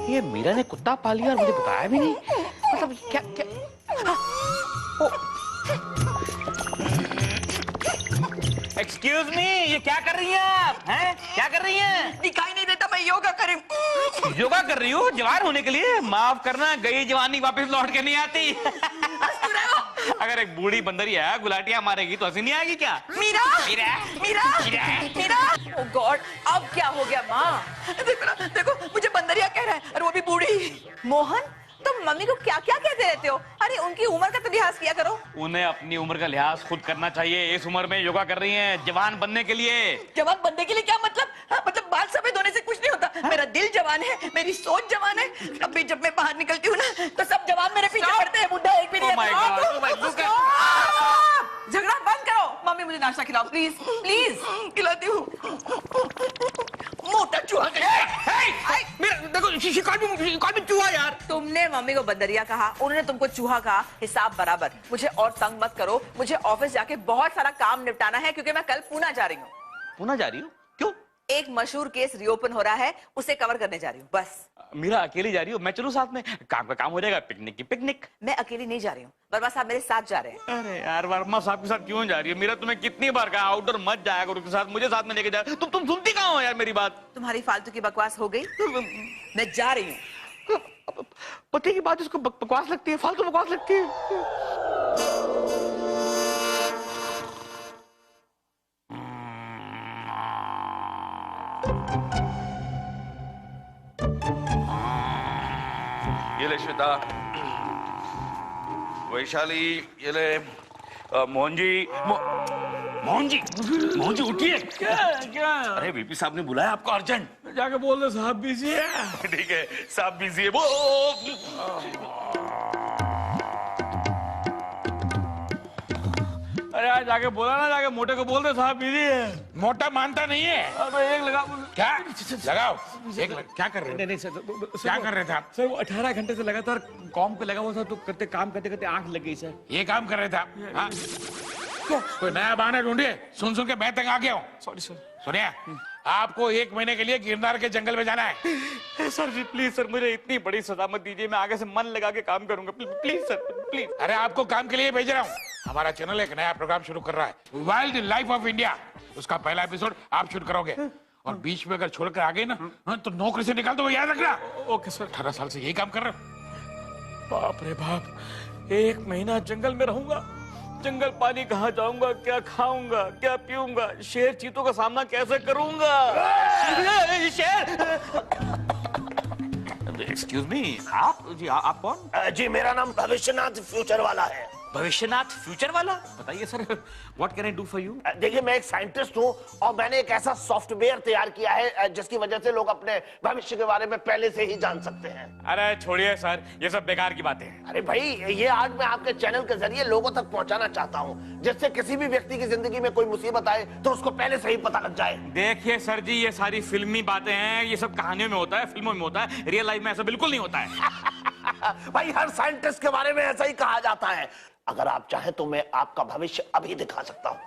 ये मीरा ने कुत्ता पाल लिया और मुझे बताया भी नहीं। मतलब क्या क्या? एक्सक्यूज मी, ये क्या कर रही हैं आप? हैं? क्या कर रही हैं? दिखाई नहीं देता, मैं योगा करी। योगा कर रही हूँ जवान होने के लिए? माफ करना, गई जवानी वापस लौट के नहीं आती। अगर एक बूढ़ी बंदरिया गुलाटियां मारेगी तो हंसी नहीं आएगी क्या? मीरा, मीरा, मीरा, मीरा, मीरा। ओह गॉड, अब क्या हो गया माँ? देखो ना, देखो मुझे बंदरिया कह रहा है और वो भी बूढ़ी। मोहन, तुम मम्मी को क्या क्या कहते रहते हो? अरे उनकी उम्र का तो लिहाज किया करो। उन्हें अपनी उम्र का लिहाज खुद करना चाहिए। इस उम्र में योगा कर रही हैं जवान बनने के लिए। जवान बनने के लिए क्या मतलब? हाँ, मतलब बाल सफेद होने से कुछ नहीं होता। मेरा दिल जवान है, मेरी सोच जवान है। अब भी जब मैं बाहर निकलती हूँ ना तो सब जवान मेरे पीछे पड़ते हैं। बुढ़ा एक भी नहीं Oh my God, oh my God. झगड़ा बंद करो। मम्मी मुझे नाश्ता खिलाओ प्लीज, प्लीज। खिलाती हूँ। मोटा चूहा देखो चूहा यार। तुमने मम्मी को बंदरिया कहा, उन्होंने तुमको चूहा कहा, हिसाब बराबर। मुझे और तंग मत करो, मुझे ऑफिस जाके बहुत सारा काम निपटाना है क्योंकि मैं कल पूना जा रही हूँ। पूना जा रही हूँ? क्यों? एक मशहूर केस रिओपन हो रहा है, उसे कवर करने जा रही हूँ बस। मीरा अकेली जा रही हो? मैं चलूं साथ में? काम का काम हो जाएगा, पिकनिक की पिकनिक। मैं अकेली नहीं जा रही हूँ, वर्मा साहब मेरे साथ जा रहे हैं। अरे यार, वर्मा साहब के साथ क्यों जा रही हो? मीरा तुम्हें कितनी बार कहा आउटडोर मत जाया करो, उसके साथ मुझे साथ में लेके जाए। तुम सुनती कहाँ हो यार मेरी बात? तुम्हारी फालतू की बकवास हो गई, मैं जा रही हूँ। पति की बात इसको बकवास लगती है, फालतू बकवास लगती है। ये ले श्वेता, वैशाली, ये ले मोहन जी। मोहन जी उठिए। क्या? अरे वीपी साहब ने बुलाया आपको अर्जेंट। जाके बोल दो साहब बिजी है। ठीक है, साहब बिजी है वो। अरे यार जाके बोला ना, जाके मोटे को बोल दे साहब बिजी है। मोटा मानता नहीं है। अबे एक लगा। क्या लगाओ? क्या कर रहे? नहीं सर, क्या कर रहे थे आप? सर वो 18 घंटे से लगातार काम पे लगा हुआ था, तो काम करते करते आंख लग गई सर। ये काम कर रहे थे आप? हाँ? कोई नया बहाना ढूंढिए। सुन के मैं तंग आ गया हूँ। Sorry sir. सुनिए, आपको 1 महीने के लिए गिरनार के जंगल में जाना है। सर जी प्लीज सर, मुझे इतनी बड़ी सजा मत दीजिए, मैं आगे से मन लगा के काम करूंगा। Please sir, please. अरे आपको काम के लिए भेज रहा हूँ। हमारा चैनल एक नया प्रोग्राम शुरू कर रहा है, वाइल्ड लाइफ ऑफ इंडिया। उसका पहला एपिसोड आप शूट करोगे और बीच में अगर छोड़कर आ गए ना तो नौकरी से निकाल दो, याद रखना। Okay sir. 18 साल से यही काम कर रहे हो। बाप रे बाप, 1 महीना जंगल में रहूंगा। जंगल पानी कहाँ जाऊंगा, क्या खाऊंगा, क्या पीऊंगा, शेर चीतों का सामना कैसे करूंगा? शेर। एक्सक्यूज मी, आप जी आप कौन? जी मेरा नाम भविष्यनाथ फ्यूचर वाला है। भविष्यनाथ फ्यूचर वाला? बताइए sir, what can I do for you? देखिए मैं एक साइंटिस्ट हूँ और मैंने एक ऐसा सॉफ्टवेयर तैयार किया है जिसकी वजह से लोग अपने भविष्य के बारे में पहले से ही जान सकते हैं। अरे छोड़िए सर, ये सब बेकार की बातें हैं। अरे भाई, ये आज मैं आपके चैनल के जरिए लोगों तक पहुंचाना चाहता हूँ, जिससे किसी भी व्यक्ति की जिंदगी में कोई मुसीबत आए तो उसको पहले से ही पता लग जाए। देखिए सर जी, ये सारी फिल्मी बातें हैं, ये सब कहानियों में होता है, फिल्मों में होता है, रियल लाइफ में ऐसा बिल्कुल नहीं होता है। भाई हर साइंटिस्ट के बारे में ऐसा ही कहा जाता है। अगर आप चाहें तो मैं आपका भविष्य अभी दिखा सकता हूँ।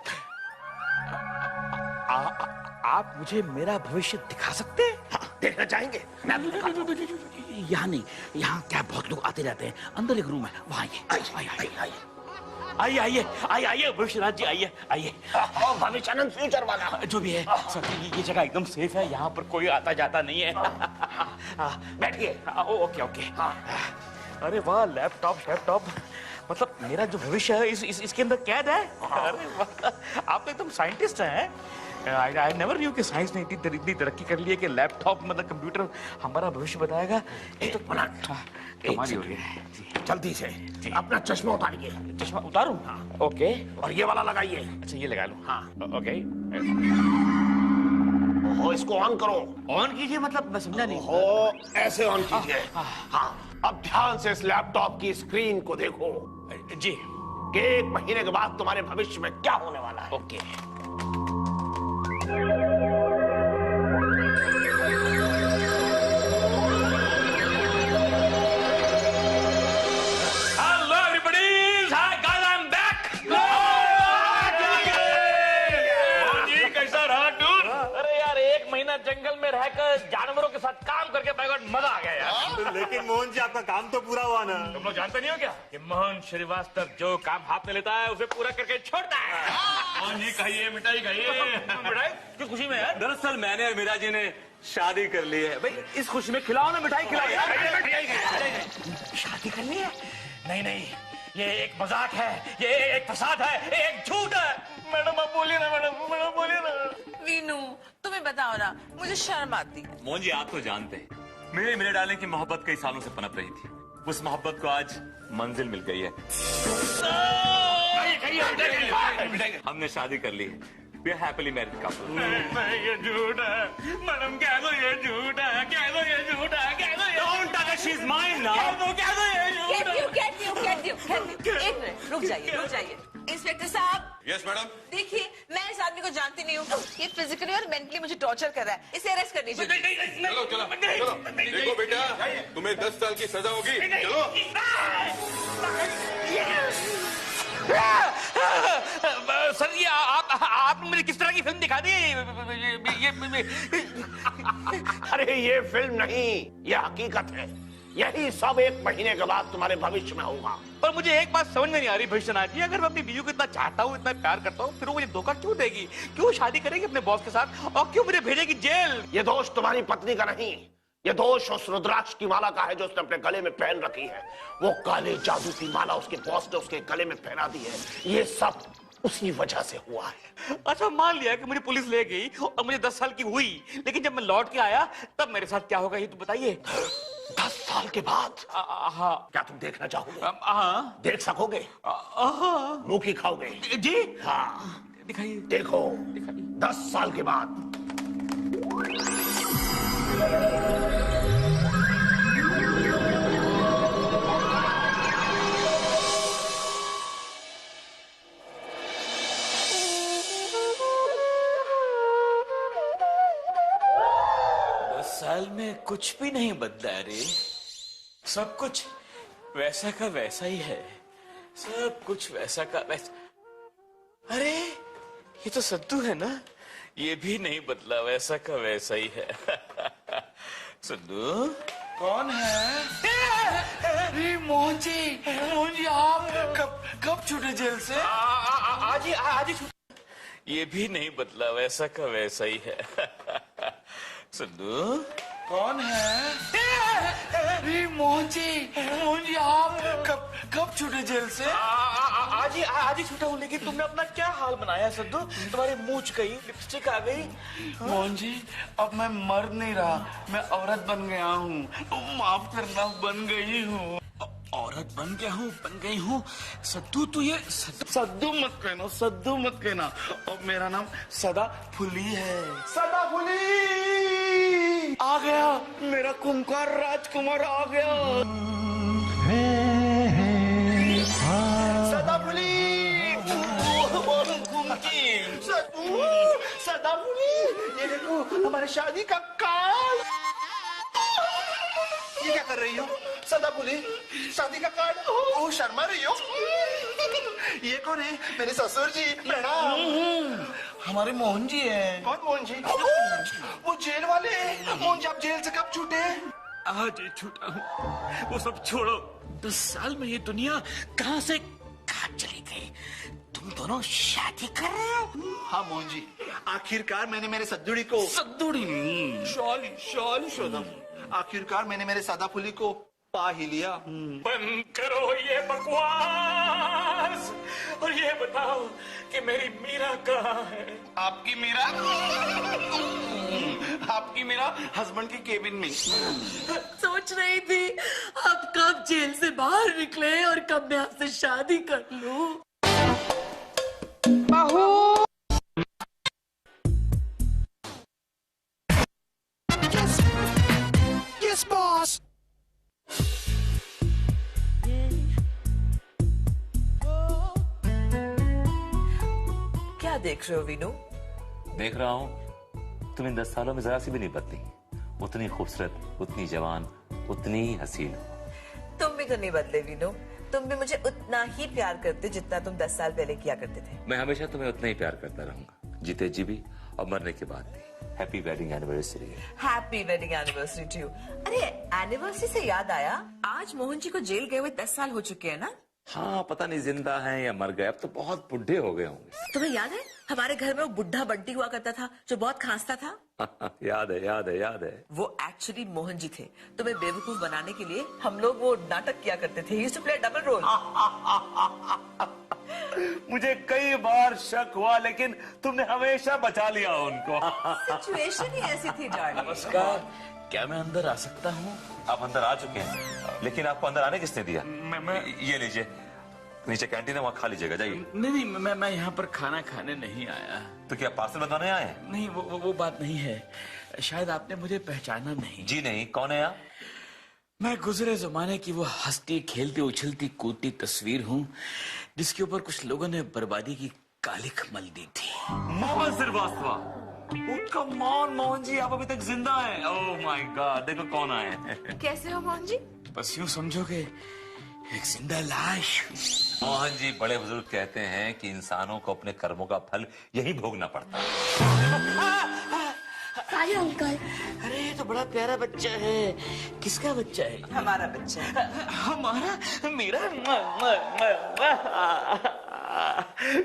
आप मुझे मेरा भविष्य दिखा सकते हैं? हाँ, देखना चाहेंगे? मैं आपको दिखाता हूं। यहाँ नहीं, यहाँ क्या बहुत लोग आते रहते हैं, अंदर एक रूम है, वहाँ आइए भविष्यनाथ जी, आइए। और भविष्यानंद फ्यूचर वाला जो भी है सर, ये जगह एकदम सेफ है, यहाँ पर कोई आता जाता नहीं है। बैठिए। ओके। अरे वाह, लैपटॉप, मतलब मेरा जो भविष्य है इसके अंदर कैद है। अरे वाह, आप तो एकदम साइंटिस्ट हैं। आई नेवर न्यू कि साइंस ने इतनी तरक्की कर ली है कि लैपटॉप मतलब कंप्यूटर हमारा भविष्य बताएगा। ये तो कमाल ही हो गया है। जल्दी से अपना चश्मा उतारिए। चश्मा उतारूं? हाँ। ओके। और ये वाला लगाइए। अच्छा, ये लगा लूं? हाँ। ओके। हो, इसको ऑन करो। ऑन कीजिए मतलब? मैं समझा नहीं। हो, ऐसे ऑन कीजिए। हाँ, अब ध्यान से इस लैपटॉप की स्क्रीन को देखो जी, कि 1 महीने के बाद तुम्हारे भविष्य में क्या होने वाला है। Okay. Hello everybody, hi guys, I am back. रहकर जानवरों के साथ काम करके बाय गॉड मजा आ गया यार। लेकिन मोहन जी आपका काम तो पूरा हुआ ना। तुम लोग जानते नहीं हो क्या कि मोहन श्रीवास्तव जो काम हाथ में लेता है उसे पूरा करके छोड़ता है। मोहन जी खाइए, मिठाई खाइए। मिठाई किस खुशी में यार? दरअसल मैंने और मीरा जी ने शादी कर ली है। भाई इस खुशी में खिलाओ ना, मिठाई खिलाओ यार। शादी करनी है? नहीं नहीं, ये एक मजाक है, ये एक फसाद है, एक झूठ है। मैडम आप बोलिए ना, मैडम बोलिए ना। वीनू तुम्हें बताओ ना, मुझे शर्म आती है। मोहन जी आप तो जानते हैं मेरे डार्लिंग की मोहब्बत कई सालों से पनप रही थी। उस मोहब्बत को आज मंजिल मिल गई है। हमने शादी कर ली है। We are happily married couple. नहीं ये झूठ है। मैडम कह दो ये झूठ है, कह दो ये झूठ है, कह दो ये। Don't tell her she's mine now. कह दो ये झूठ है। एक मिनट रुक जाइए। इंस्पेक्टर साहब। Yes madam. देखिए मैं इस आदमी को जानती नहीं हूँ, ये फिजिकली और मेंटली मुझे टॉर्चर कर रहा है, इसे अरेस्ट कर दीजिए। चलो चलो चलो, देखो बेटा तुम्हें 10 साल की सजा होगी। चलो सर ये आपने मुझे किस तरह की फिल्म दिखा दी? अरे ये फिल्म नहीं, ये हकीकत है। यही सब 1 महीने के बाद तुम्हारे भविष्य में होगा। पर मुझे एक बात समझ में नहीं आ रही भविष्यनाथ जी, अगर मैं अपनी बीवी को इतना चाहता हूँ, इतना प्यार करता हूँ, फिर वो मुझे धोखा क्यों देगी? क्यों शादी करेगी अपने बॉस के साथ और क्यों मुझे भेजेगी जेल? ये दोष तुम्हारी पत्नी का नहीं, ये दोष उस रुद्राक्ष की माला का है जो उसने अपने गले में पहन रखी है। वो काले जादू की माला उसके बॉस ने उसके गले में पहना दी है। ये सब उसी वजह से हुआ है। अच्छा मान लिया कि मुझे पुलिस ले गई और मुझे 10 साल की हुई, लेकिन जब मैं लौट के आया तब मेरे साथ क्या होगा ये तो बताइए। 10 साल के बाद हाँ। क्या तुम देखना चाहोगे? हाँ। देख सकोगे? मुंह की खाओगे? जी हाँ दिखाइए। देखो, दिखाइए। 10 साल के बाद। साल में कुछ भी नहीं बदला रे, सब कुछ वैसा का वैसा ही है, सब कुछ वैसा का वैसा। अरे ये तो सद्दू है ना, ये भी नहीं बदला, वैसा का वैसा ही है। सद्दू कौन है? मोहन जी आप कब छूटे जेल से? आज ही छूटा। ये भी नहीं बदला, वैसा का वैसा ही है। सद्दू कौन है? मोहन जी आप कब छूटे जेल से? आज ही छूटा हूँ, लेकिन तुमने अपना क्या हाल बनाया सद्दू? तुम्हारी मूंछ गई, लिपस्टिक आ गई। मोहन जी अब मैं मर्द नहीं रहा, मैं औरत बन गया हूँ। माफ करना, बन गई हूँ। औरत बन गई हूँ। सद्दू तू ये सद्दू मत कहना। और मेरा नाम सदा फुली है। सदा फुली आ गया, मेरा कुंकार राजकुमार आ गया। सदा फुली सदा फुली, ये देखो हमारे शादी का कार्ड। ये क्या कर रही हो सदाफुली? शादी का कार्ड? ओह शर्मा रही हो? ये कौन है? मेरे ससुर जी, प्रणाम। हमारे मोहन जी हैं। कौन मोहन जी? वो जेल वाले। मोहन जी आप जेल से कब छूटे? आज ही छूटा हूँ। वो सब छोड़ो, 10 साल में ये दुनिया कहाँ से कहाँ चली गई? तुम दोनों शादी कर रहे हो? हाँ मोहन जी, आखिरकार मैंने मेरे सद्दुड़ी को शॉल शोधम, आखिरकार मैंने मेरे सदाफुली को पा ही लिया। बंद करो ये बकवास और ये बताओ कि मेरी मीरा कहाँ है? आपकी मीरा हस्बैंड की केबिन में। सोच रही थी आप कब जेल से बाहर निकले और कब मैं आपसे शादी कर लूं। Yes, boss. क्या देख रहे हो वीनू? देख रहा हूँ तुम इन 10 सालों में जरा सी भी नहीं बदली। उतनी खूबसूरत, उतनी जवान, उतनी ही हसीन हो। तुम भी तो नहीं बदले वीनू, तुम भी मुझे उतना ही प्यार करते जितना तुम 10 साल पहले किया करते थे। मैं हमेशा तुम्हें उतना ही प्यार करता रहूंगा, जीते जी भी और मरने के बाद भी। Happy wedding anniversary. Happy wedding anniversary to you. अरे एनिवर्सरी से याद आया, आज मोहन जी को जेल गए हुए 10 साल हो चुके हैं ना? हाँ, पता नहीं जिंदा हैं या मर गए, अब तो बहुत बुढ़े हो गए होंगे। तुम्हें याद है हमारे घर में वो बुढ़ा बंटी हुआ करता था जो बहुत खांसता था? याद है, याद है, याद है। वो एक्चुअली मोहन जी थे। तुम्हें बेवकूफ बनाने के लिए हम लोग वो नाटक किया करते थे। Used to play double role. मुझे कई बार शक हुआ, लेकिन तुमने हमेशा बचा लिया उनको। सिचुएशन ही ऐसी थी डार्लिंग। नमस्कार, क्या मैं अंदर आ सकता हूँ? आप अंदर आ चुके हैं, लेकिन आपको अंदर आने किसने दिया? ये लीजिए, नीचे कैंटीन है, वहाँ खा लीजिएगा, जाइए। नहीं, मैं यहाँ पर खाना खाने नहीं आया। तो क्या पार्सल बनवाने आए हैं? नहीं, वो बात नहीं है। शायद आपने मुझे पहचाना नहीं। जी नहीं, कौन है आप? मैं गुजरे जमाने की वो हंसती खेलती उछलती कूदती तस्वीर हूँ जिसके ऊपर कुछ लोगों ने बर्बादी की कालिख मल दी थी। मोहन श्रीवास्तव। कम ऑन मोहन जी, आप अभी तक जिंदा हैं। ओह माय गॉड, देखो कौन आए हैं। कैसे हो मोहन जी? बस यूं समझोगे, एक जिंदा लाश। मोहन जी, बड़े बुजुर्ग कहते हैं कि इंसानों को अपने कर्मों का फल यही भोगना पड़ता है। Hi uncle. अरे ये तो बड़ा प्यारा बच्चा है। किसका बच्चा है? हमारा बच्चा है। हमारा?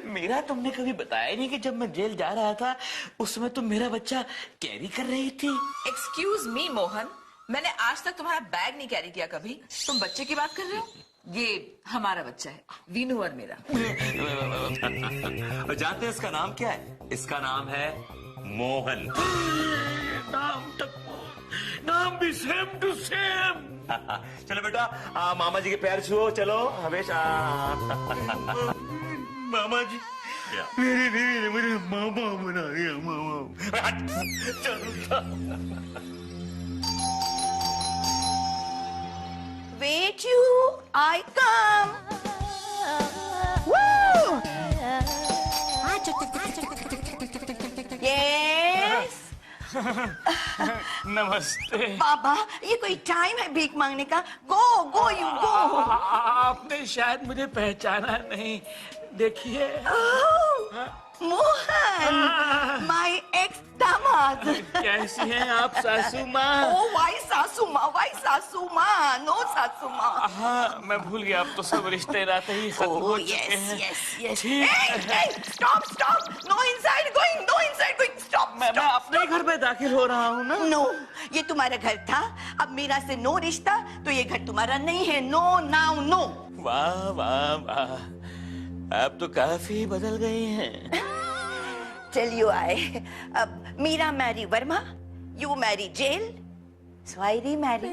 मेरा तुमने कभी बताया नहीं कि जब मैं जेल जा रहा था उस समय तुम मेरा बच्चा कैरी कर रही थी। एक्सक्यूज मी मोहन, मैंने आज तक तुम्हारा बैग नहीं कैरी किया कभी। तुम बच्चे की बात कर रहे हो? ये हमारा बच्चा है, वीनू और मेरा। और जानते हैं इसका नाम क्या है? इसका नाम है मोहन। नाम भी सेम टू सेम। चलो बेटा, मामा जी के पैर छुओ, चलो हमेशा। मामा जी, मेरी बीवी ने मुझे मामा बना दिया। मामा Wait you, I come. Woo! Yes. नमस्ते। बाबा, ये कोई टाइम है भीख मांगने का? गो गो यू गो। आपने शायद मुझे पहचाना नहीं। देखिए, मोहन, माय एक्स दामाद। कैसी हैं आप सासू माँ? ओ वाई सासू माँ, नो सासू माँ। हाँ, मैं भूल गया, अब तो सब रिश्ते नाते ही खत्म हो चुके हैं। यस। ठीक। Stop, no inside going, stop. मैं अपने घर में दाखिल हो रहा हूँ ना। नो, ये तुम्हारा घर था, अब मेरा से नो रिश्ता, तो ये घर तुम्हारा नहीं है। No now no. वाह वाह वाह, आप तो काफी बदल गई हैं। Till you I, Meera Mary Verma, you marry jail, so I remarry.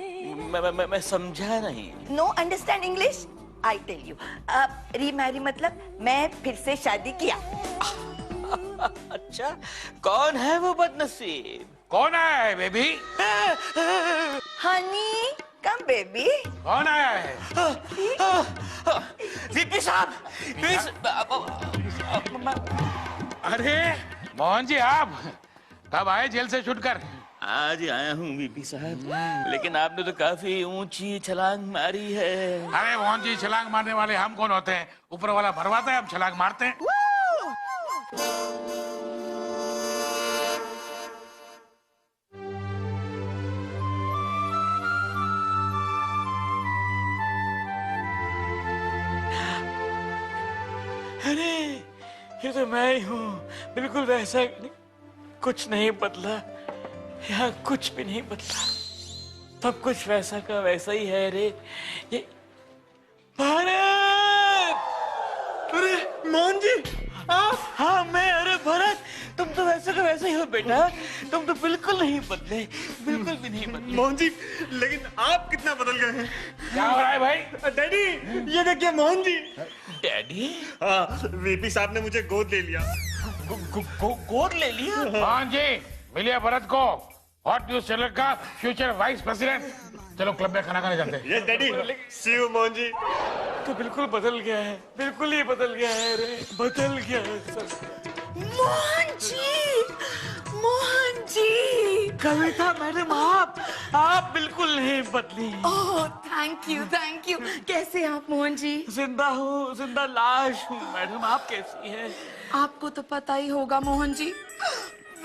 मैं समझा नहीं। No understand English? I tell you, remarry मतलब मैं फिर से शादी किया। अच्छा, कौन है वो बदनसीब? कौन आया है बेबी? Honey, come baby. कौन आया है? वीपी साहब, प्लीज। अरे मोहन जी, आप कब आए जेल से छूटकर? आज ही आया हूँ वीपी साहब, लेकिन आपने तो काफी ऊंची छलांग मारी है। अरे मोहन जी, छलांग मारने वाले हम कौन होते हैं? ऊपर वाला भरवाता है, हम छलांग मारते हैं। अरे ये तो मैं ही हूँ, बिल्कुल वैसा। कुछ नहीं बदला, यहाँ कुछ भी नहीं बदला, सब कुछ वैसा का वैसा ही है। रे ये भारत। अरे मोहन जी, हाँ मैं। अरे भारत, तुम तो वैसे का वैसे ही हो बेटा, तुम तो बिल्कुल नहीं बदले, बिल्कुल भी नहीं बदले। मोहन जी, लेकिन आप कितना बदल गए हैं। क्या हो रहा है भाई? डैडी, ये देखिए मोहन जी। डैडी? हाँ, वीपी साहब ने मुझे गोद ले लिया। गोद ले लिया? मोहन जी, मिलिए भरत को, हॉट न्यूज चैनल का फ्यूचर वाइस प्रेसिडेंट। चलो क्लब में खाना खाने जाते हैं। Yes daddy, see you Mohan ji. तो बिल्कुल बदल गया है, बिल्कुल ही बदल गया है। रे बदल गया है सब। मोहन जी। कविता मैडम, आप बिल्कुल नहीं बदली। Oh thank you. कैसे हैं आप मोहन जी? जिंदा हूँ, जिंदा लाश हूँ। मैडम, आप कैसी हैं? आपको तो पता ही होगा मोहन जी,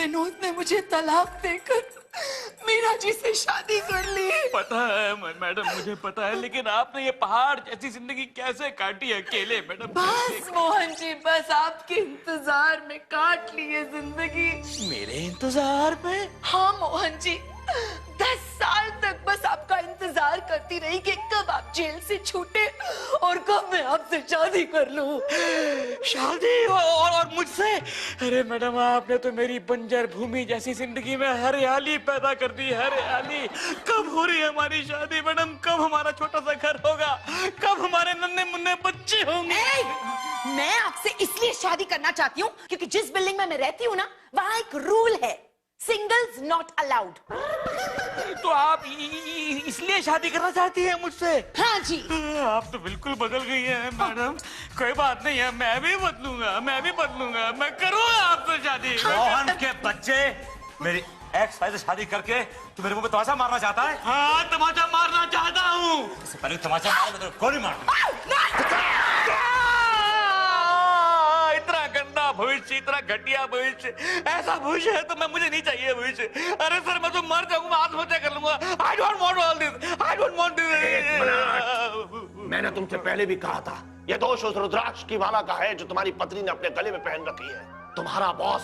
विनोद ने मुझे तलाक देकर मीरा जी से शादी कर ली। पता है मैडम, मुझे पता है, लेकिन आपने ये पहाड़ जैसी जिंदगी कैसे काटी अकेले मैडम? बस मोहन जी, बस आपके इंतजार में काट ली ये जिंदगी। मेरे इंतजार में? हाँ मोहन जी, 10 साल तक बस आपका इंतजार करती रही कि कब आप जेल से छूटे और कब मैं आपसे शादी कर लूं। शादी और मुझसे? अरे मैडम, आपने तो मेरी बंजर भूमि जैसी जिंदगी में हरियाली पैदा कर दी, हरियाली। कब हो रही है हमारी शादी मैडम? कब हमारा छोटा सा घर होगा? कब हमारे नन्हे मुन्ने बच्चे होंगे? मैं आपसे इसलिए शादी करना चाहती हूँ क्योंकि जिस बिल्डिंग में मैं रहती हूँ ना, वहाँ एक रूल है, सिंगल्स नॉट अलाउड। तो आप इसलिए शादी करना चाहती हैं मुझसे? हाँ जी। आप तो बिल्कुल बदल गई हैं मैडम। कोई बात नहीं है, मैं भी बदलूंगा, मैं करूंगा आपसे शादी। मोहन के बच्चे, मेरी एक्स वाइफ से शादी करके तू मेरे मुंह पे तमाचा मारना चाहता है? हाँ, तमाचा मारना चाहता हूँ। इससे पहले तमाचा मारे तो गोली मार दूं। इतना गंदा भविष्य, इतना घटिया भविष्य, ऐसा भविष्य है तो मुझे नहीं चाहिए भविष्य। अरे सर, मैं तो मर जाऊंगा, आत्महत्या कर लूंगा। I don't want all this. I don't want this. एक मिनट। मैंने तुमसे पहले भी कहा था, यह दोष उस रुद्राक्ष की माला का है जो तुम्हारी पत्नी ने अपने गले में पहन रखी है। तुम्हारा बॉस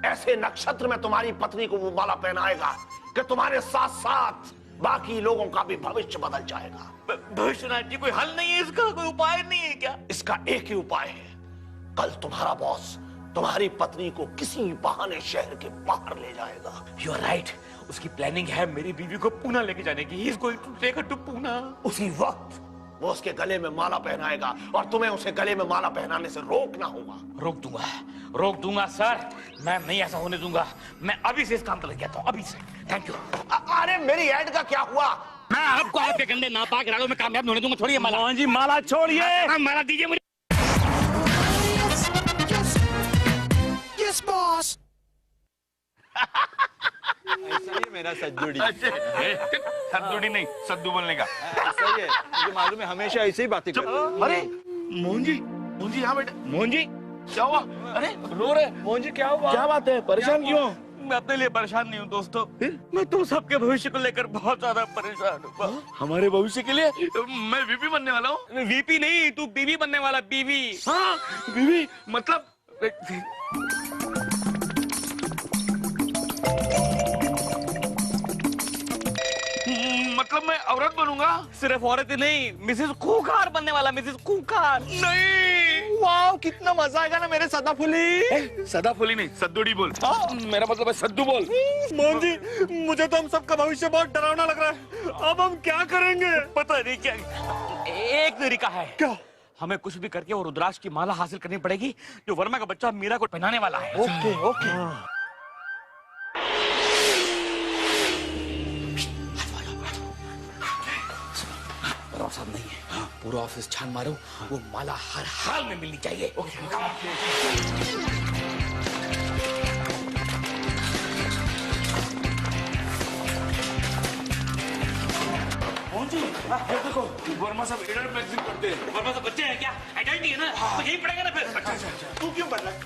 ऐसे नक्षत्र में तुम्हारी पत्नी को वो माला पहनाएगा कि तुम्हारे साथ साथ बाकी लोगों का भी भविष्य बदल जाएगा। भविष्यनाथ जी, कोई हल नहीं है इसका? कोई उपाय नहीं है क्या? इसका एक ही उपाय है, कल तुम्हारा बॉस तुम्हारी पत्नी को किसी बहाने शहर के बाहर ले जाएगा। You are right. उसकी प्लानिंग है मेरी बीवी को पूना लेके जाने की। He is going to take her to Poona. उसी वक्त वो उसके गले में माला पहनाएगा और तुम्हें उसे गले में माला पहनाने से रोकना होगा। रोक दूंगा सर, मैं नहीं ऐसा होने दूंगा। मैं अभी से इस काम पर लग जाता हूँ, अभी से। Thank you. अरे मेरी ऐड का क्या हुआ? मैं आपको आपके कंधे नापाक इरादों में कामयाब होने दूंगा। छोड़िए माला। मोहन जी, माला छोड़िए। माला दीजिए मुझे। Yes boss. ऐसा ही है मेरा सद्दूडी। सद्दूडी नहीं, सद्दू बोलने का। ऐसा ही है, मुझे मालूम है, हमेशा ऐसे ही बातें करते हैं। अरे मोहन जी यहाँ बैठे। मोहन जी, क्या हुआ? अरे रो रहे? मोहन जी, क्या हुआ? क्या बात है? परेशान क्यों? मैं अपने लिए परेशान नहीं हूँ दोस्तों, मैं तुम सबके भविष्य को लेकर बहुत ज्यादा परेशान हूँ। हमारे भविष्य के लिए मैं वीपी बनने वाला हूँ। वीपी नहीं, तू बीवी बनने वाला। बीवी? हाँ, बीवी मतलब मैं औरत बनूंगा। सिर्फ औरत ही नहीं, मिसेस खूंखार बनने वाला। मिसेस खूंखार नहीं। वाह, कितना मजा आएगा ना मेरे सदाफुली। सदाफुली नहीं, सद्दूडी बोल। मेरा मतलब है सद्दू बोल। मोहन जी, मुझे तो हम सबका भविष्य बहुत डरावना लग रहा है। अब हम क्या करेंगे? पता नहीं क्या। एक तरीका है। क्या? हमें कुछ भी करके वो रुद्राक्ष की माला हासिल करनी पड़ेगी जो वर्मा का बच्चा मीरा को पहनाने वाला है। Okay okay. साहब नहीं है, पूरा ऑफिस छान मारो, वो माला हर हाल में मिलनी चाहिए। मोहन जी, देखो, वर्मा साहब एडल्ट मैगजीन पढ़ते हैं। वर्मा साहब बच्चे हैं क्या? एडल्ट ही है ना, तो यही पढ़ेगा ना फिर। अच्छा, तू क्यों पढ़ रहा है?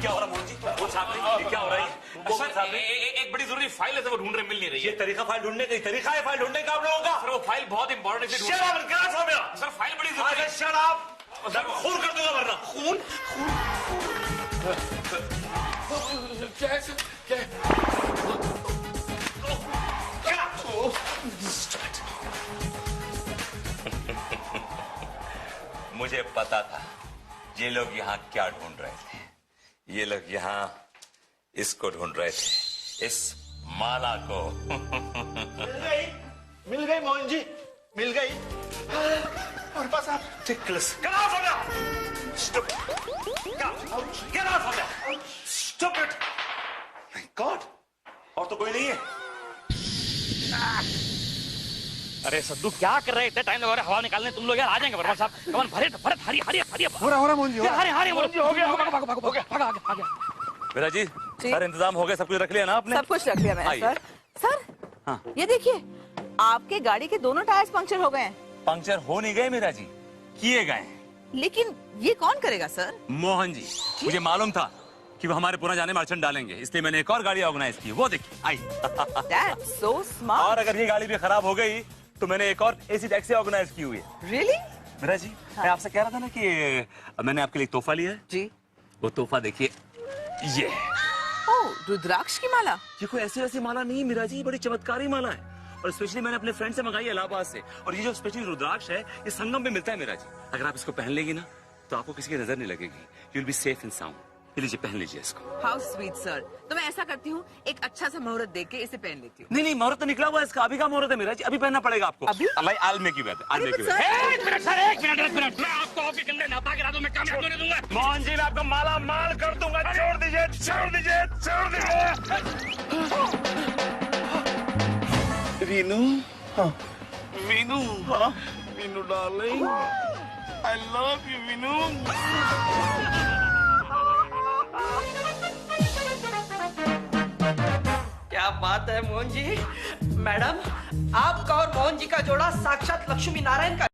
क्या हो रहा मोहन जी? वो साहब ने क्या हो रहा है? एक बड़ी जरूरी फाइल है, वो ढूंढ रहे, मिल नहीं रही है। ये तरीका फाइल ढूंढने का तरीका है, फाइल ढूंढने का आप लोगों का? सर, वो फाइल बहुत इंपॉर्टेंट है। सर, फाइल बड़ी जरूरी है। Shut up. सर, खून कर दूंगा वरना। खून? मुझे पता था ये लोग यहाँ क्या ढूंढ रहे थे। ये लोग यहाँ इसको ढूंढ रहे थे, इस माला को। मिल गई मोहन जी, मिल गई। और बस आप Get out from there! Get out from there! Stupid! My God! और तो कोई नहीं है। अरे सद्दू, क्या कर रहे हैं? इतना टाइम लगा रहा है हवा निकालने। तुम लोग यार आ जाएंगे वर्मा साहब। कमान भरे हरी हो रहा मोहन जी, हरी हो गया। भागा आगे। मेरा जी, सर इंतजाम हो गया, सब कुछ रख लिया ना आपने? सब कुछ रख लिया मैंने आइए। सर। हाँ। ये देखिए, आपके गाड़ी के दोनों टायर्स पंक्चर हो गए हैं। पंक्चर हो नहीं गए मेरा जी, किए गए। लेकिन ये कौन करेगा सर? मोहन जी, मुझे मालूम था कि वो हमारे पुणे जाने में अड़चन डालेंगे, इसलिए मैंने एक और गाड़ी ऑर्गेनाइज की। वो देखिए आई। That's so smart. और अगर ये गाड़ी भी खराब हो गई तो मैंने एक और एसी टैक्सी ऑर्गेनाइज की हुई है। Really? मीरा जी, मैं आपसे कह रहा था ना कि मैंने आपके लिए एक तोहफा लिया है। जी। वो तोहफा देखिए, ये ओह, रुद्राक्ष की माला। ये कोई ऐसी वैसी माला नहीं मीरा जी, बड़ी चमत्कारी माला है और स्पेशली मैंने अपने फ्रेंड से मंगाई है इलाहाबाद से। और ये जो स्पेशली रुद्राक्ष है ये संगम में मिलता है मीरा जी। अगर आप इसको पहन लेगी ना तो आपको किसी की नजर नहीं लगेगी। You will be safe and sound. लीजिए, पहन लीजिए इसको। How sweet sir. तो मैं ऐसा करती हूँ, एक अच्छा सा मुहूर्त देख के इसे पहन लेती हूँ। नहीं नहीं, मुहूर्त तो निकला हुआ है इसका। अभी का मुहूर्त है मीरा जी, अभी पहनना पड़ेगा आपको। अभी? I'll make you wear it. I'll make you wear it. एक मिनट मैं आपको आपके कंधे नपा गिरा दूं, मैं कामयाब होने दूंगा। मोहन जी, मैं आपको माला माल कर दूंगा। छोड़ दीजिए, छोड़ दीजिए, छोड़ दीजिए। Veenu, Veenu, Veenu darling, I love you, Veenu. क्या बात है मोहन जी। मैडम, आपका और मोहन जी का जोड़ा साक्षात लक्ष्मी नारायण का